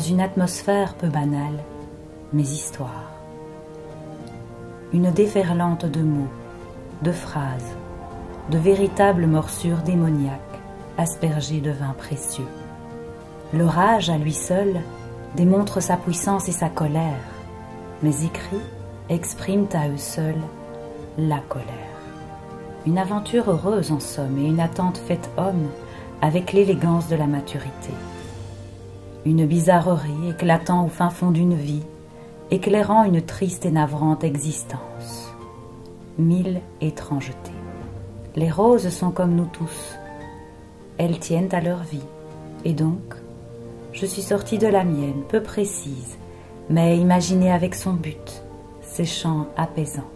une atmosphère peu banale, mes histoires. Une déferlante de mots, de phrases, de véritables morsures démoniaques, aspergées de vin précieux. L'orage, à lui seul, démontre sa puissance et sa colère. Mes écrits expriment à eux seuls la colère. Une aventure heureuse en somme et une attente faite homme avec l'élégance de la maturité. Une bizarrerie éclatant au fin fond d'une vie, éclairant une triste et navrante existence. 1000 étrangetés. Les roses sont comme nous tous. Elles tiennent à leur vie. Et donc, je suis sortie de la mienne, peu précise, mais imaginée avec son but, ses chants apaisants.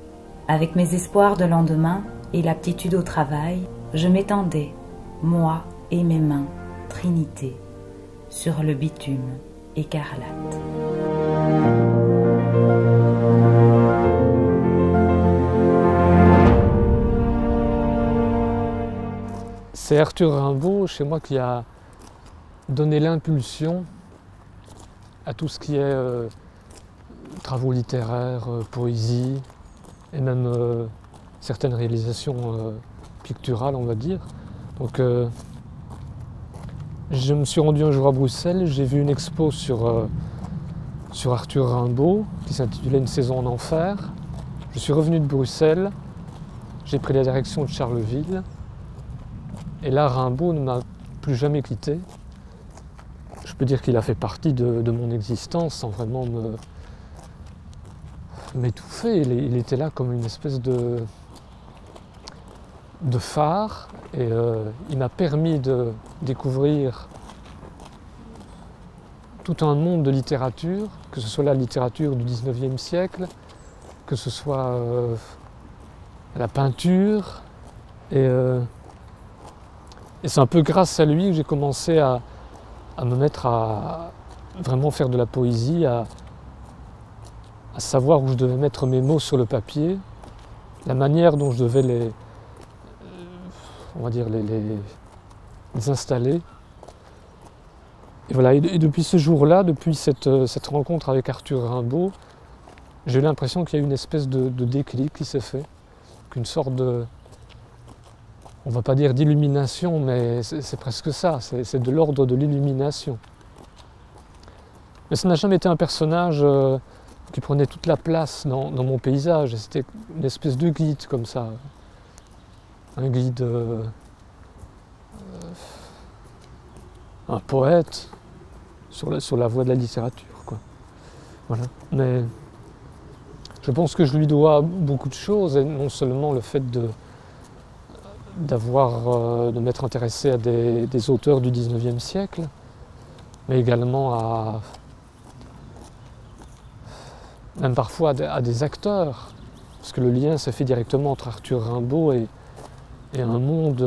Avec mes espoirs de lendemain et l'aptitude au travail, je m'étendais, moi et mes mains, trinité, sur le bitume écarlate. C'est Arthur Rimbaud, chez moi, qui a donné l'impulsion à tout ce qui est travaux littéraires, poésie, et même certaines réalisations picturales, on va dire. Donc, je me suis rendu un jour à Bruxelles, j'ai vu une expo sur Arthur Rimbaud, qui s'intitulait « Une saison en enfer ». Je suis revenu de Bruxelles, j'ai pris la direction de Charleville, et là, Rimbaud ne m'a plus jamais quitté. Je peux dire qu'il a fait partie de mon existence sans vraiment m'étouffer. Il était là comme une espèce de phare, et il m'a permis de découvrir tout un monde de littérature, que ce soit la littérature du 19e siècle, que ce soit la peinture, et c'est un peu grâce à lui que j'ai commencé à me mettre à vraiment faire de la poésie, à savoir où je devais mettre mes mots sur le papier, la manière dont je devais les installer. Et voilà, et depuis ce jour-là, depuis cette rencontre avec Arthur Rimbaud, j'ai eu l'impression qu'il y a eu une espèce de déclic qui s'est fait, qu'une sorte de, on ne va pas dire d'illumination, mais c'est presque ça, c'est de l'ordre de l'illumination. Mais ça n'a jamais été un personnage qui prenait toute la place dans mon paysage, c'était une espèce de guide comme ça, un guide, un poète sur la voie de la littérature, quoi. Voilà. Mais je pense que je lui dois beaucoup de choses, et non seulement le fait de m'être intéressé à des auteurs du 19e siècle, mais également même parfois à des acteurs, parce que le lien s'est fait directement entre Arthur Rimbaud et un monde,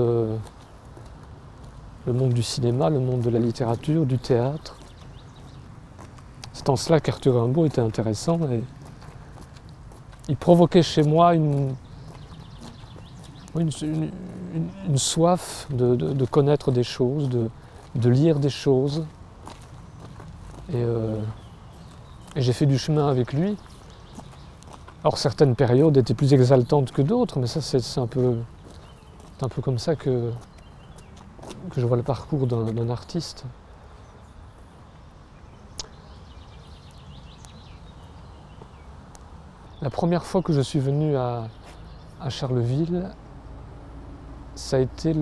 le monde du cinéma, le monde de la littérature, du théâtre. C'est en cela qu'Arthur Rimbaud était intéressant, et il provoquait chez moi une soif de connaître des choses, de lire des choses. Et j'ai fait du chemin avec lui. Alors certaines périodes étaient plus exaltantes que d'autres, mais ça c'est un peu comme ça que je vois le parcours d'un artiste. La première fois que je suis venu à Charleville, ça a été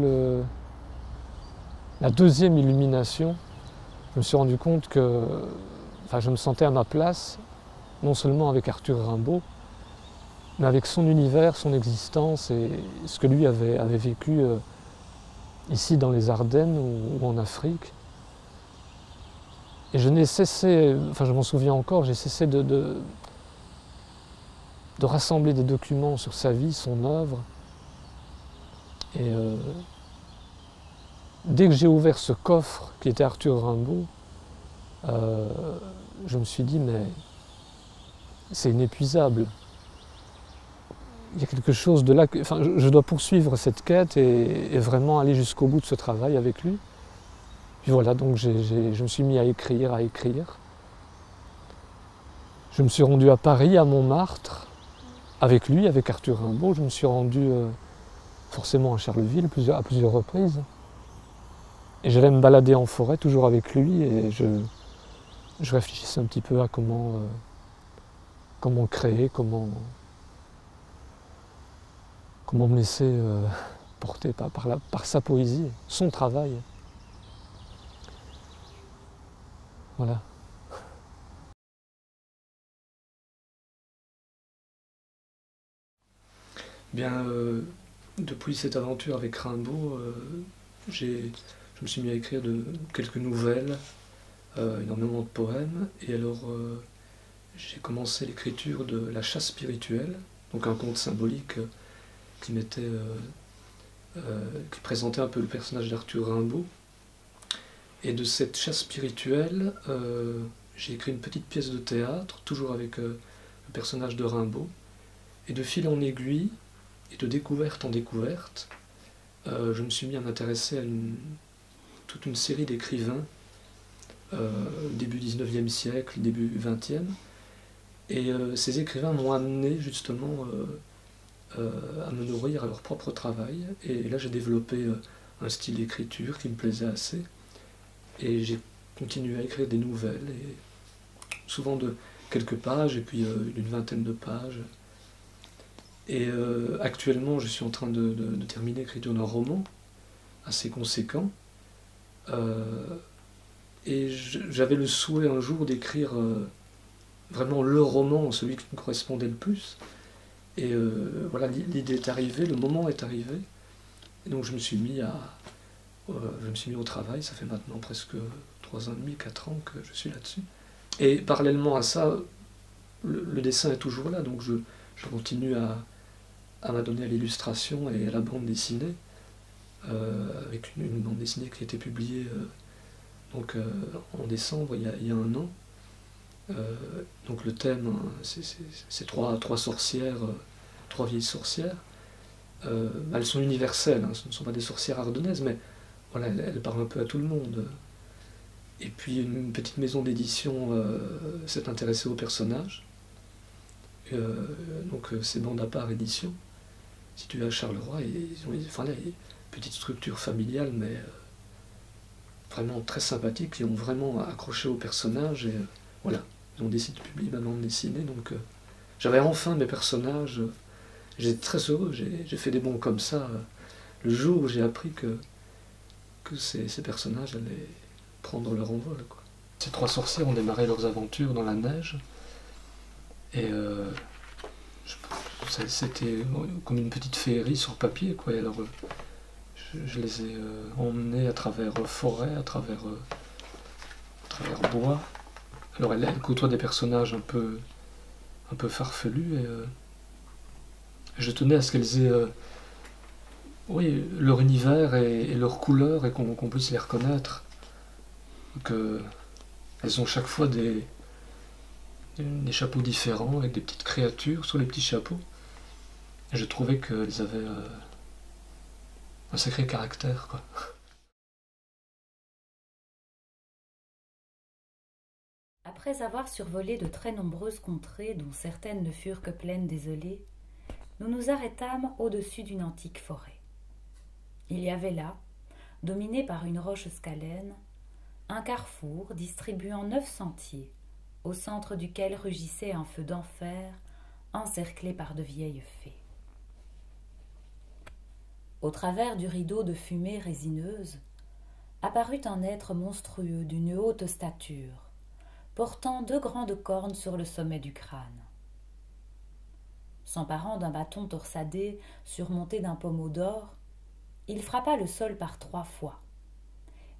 la deuxième illumination. Je me suis rendu compte que je me sentais à ma place, non seulement avec Arthur Rimbaud, mais avec son univers, son existence et ce que lui avait vécu ici dans les Ardennes ou en Afrique. Et je n'ai cessé, je m'en souviens encore, j'ai cessé de rassembler des documents sur sa vie, son œuvre. Et dès que j'ai ouvert ce coffre qui était Arthur Rimbaud, je me suis dit, mais c'est inépuisable. Il y a quelque chose de là, je dois poursuivre cette quête et vraiment aller jusqu'au bout de ce travail avec lui. Puis voilà, donc je me suis mis à écrire. Je me suis rendu à Paris, à Montmartre, avec lui, avec Arthur Rimbaud. Je me suis rendu forcément à Charleville à plusieurs reprises. Et j'allais me balader en forêt, toujours avec lui, et je réfléchissais un petit peu à comment créer, comment me laisser porter par sa poésie, son travail. Voilà. Bien, depuis cette aventure avec Rimbaud, je me suis mis à écrire quelques nouvelles, énormément de poèmes, et alors j'ai commencé l'écriture de La chasse spirituelle, donc un conte symbolique qui présentait un peu le personnage d'Arthur Rimbaud. Et de cette chasse spirituelle, j'ai écrit une petite pièce de théâtre, toujours avec le personnage de Rimbaud, et de fil en aiguille, et de découverte en découverte, je me suis mis à m'intéresser à toute une série d'écrivains, début 19e siècle, début 20e, et ces écrivains m'ont amené justement à me nourrir à leur propre travail, et là j'ai développé un style d'écriture qui me plaisait assez, et j'ai continué à écrire des nouvelles, et souvent de quelques pages, et puis une vingtaine de pages. Et actuellement, je suis en train de terminer l'écriture d'un roman assez conséquent. Et j'avais le souhait un jour d'écrire vraiment le roman, celui qui me correspondait le plus. Et voilà, l'idée est arrivée, le moment est arrivé. Et donc je me suis mis au travail. Ça fait maintenant presque 3 ans et demi, 4 ans que je suis là-dessus. Et parallèlement à ça, le dessin est toujours là, donc je continue à m'adonner à l'illustration et à la bande dessinée, avec une bande dessinée qui a été publiée en décembre, il y a 1 an. Donc le thème, c'est trois sorcières, 3 vieilles sorcières. Elles sont universelles, hein, ce ne sont pas des sorcières ardennaises, mais voilà, elles parlent un peu à tout le monde. Et puis une petite maison d'édition s'est intéressée aux personnages. Donc c'est Bande-à-part édition, située à Charleroi, et ils ont une petite structure familiale, mais vraiment très sympathique, qui ont vraiment accroché aux personnages, et voilà, ils ont décidé de publier ma bande dessinée, donc j'avais enfin mes personnages, j'étais très heureux, j'ai fait des bonds comme ça, le jour où j'ai appris que ces personnages allaient prendre leur envol, quoi. Ces 3 sorcières ont démarré leurs aventures dans la neige, et c'était comme une petite féerie sur papier, quoi. Et alors je les ai emmenés à travers forêt, à travers bois. Alors elles côtoient des personnages un peu farfelus, et je tenais à ce qu'elles aient leur univers et leur couleur, et qu'on puisse les reconnaître. Elles ont chaque fois des chapeaux différents, avec des petites créatures sur les petits chapeaux. Et je trouvais qu'elles avaient un sacré caractère, quoi. Après avoir survolé de très nombreuses contrées, dont certaines ne furent que plaines désolées, nous nous arrêtâmes au-dessus d'une antique forêt. Il y avait là, dominé par une roche scalène, un carrefour distribuant 9 sentiers, au centre duquel rugissait un feu d'enfer, encerclé par de vieilles fées. Au travers du rideau de fumée résineuse, apparut un être monstrueux d'une haute stature, portant 2 grandes cornes sur le sommet du crâne. S'emparant d'un bâton torsadé surmonté d'un pommeau d'or, il frappa le sol par 3 fois,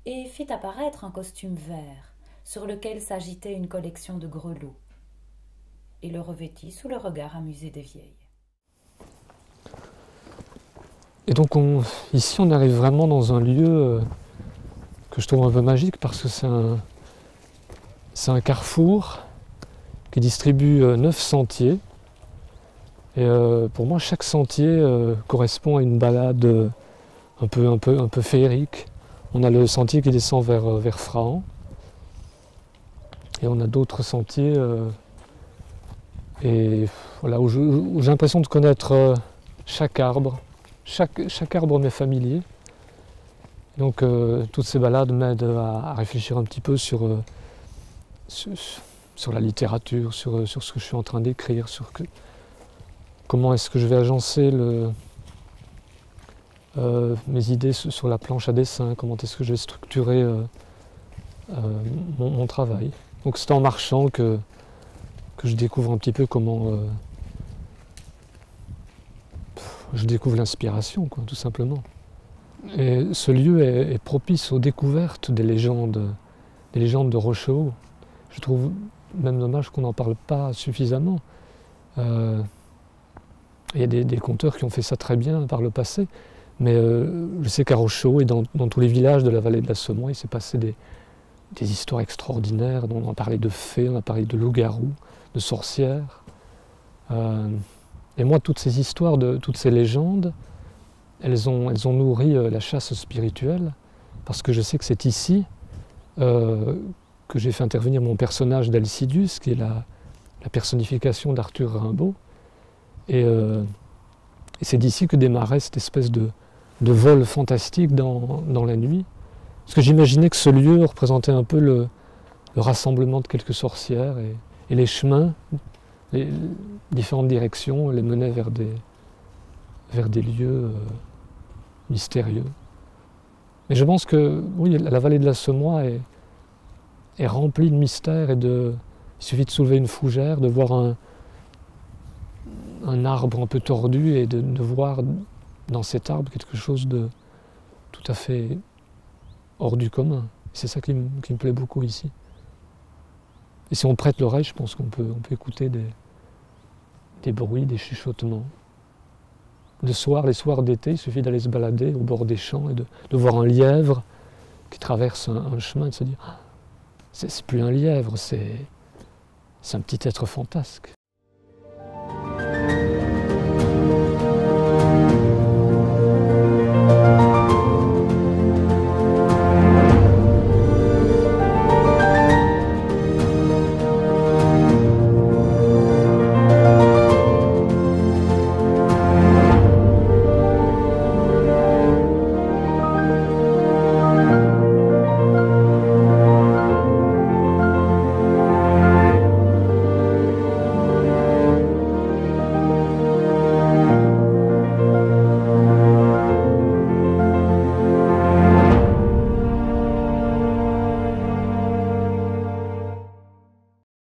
et fit apparaître un costume vert, sur lequel s'agitait une collection de grelots, et le revêtit sous le regard amusé des vieilles. Et donc ici on arrive vraiment dans un lieu que je trouve un peu magique, parce que c'est un carrefour qui distribue 9 sentiers. Et pour moi, chaque sentier correspond à une balade un peu féerique. On a le sentier qui descend vers Frahan. Et on a d'autres sentiers Et voilà, où j'ai l'impression de connaître chaque arbre. Chaque arbre m'est familier. Donc toutes ces balades m'aident à réfléchir un petit peu sur la littérature, sur ce que je suis en train d'écrire, comment est-ce que je vais agencer mes idées sur la planche à dessin, comment est-ce que je vais structurer mon travail. Donc c'est en marchant que je découvre un petit peu comment je découvre l'inspiration, quoi, tout simplement. Et ce lieu est propice aux découvertes des légendes de Rochehaut. Je trouve même dommage qu'on n'en parle pas suffisamment. Il y a des conteurs qui ont fait ça très bien par le passé, mais je sais qu'à Rochehaut et dans tous les villages de la vallée de la Semois, il s'est passé des histoires extraordinaires. On a parlé de fées, on a parlé de loups-garous, de sorcières. Et moi, toutes ces histoires, toutes ces légendes, elles ont nourri la chasse spirituelle, parce que je sais que c'est ici que j'ai fait intervenir mon personnage d'Alcidius, qui est la personnification d'Arthur Rimbaud. Et c'est d'ici que démarrait cette espèce de vol fantastique dans la nuit. Parce que j'imaginais que ce lieu représentait un peu le rassemblement de quelques sorcières, et les chemins, les différentes directions les menaient vers des lieux mystérieux. Mais je pense que oui, la vallée de la Semois est remplie de mystères, il suffit de soulever une fougère, de voir un arbre un peu tordu et de voir dans cet arbre quelque chose de tout à fait hors du commun. C'est ça qui me plaît beaucoup ici. Et si on prête l'oreille, je pense qu'on peut écouter des bruits, des chuchotements. Les soirs d'été, il suffit d'aller se balader au bord des champs et de voir un lièvre qui traverse un chemin et de se dire « c'est plus un lièvre, c'est un petit être fantasque ».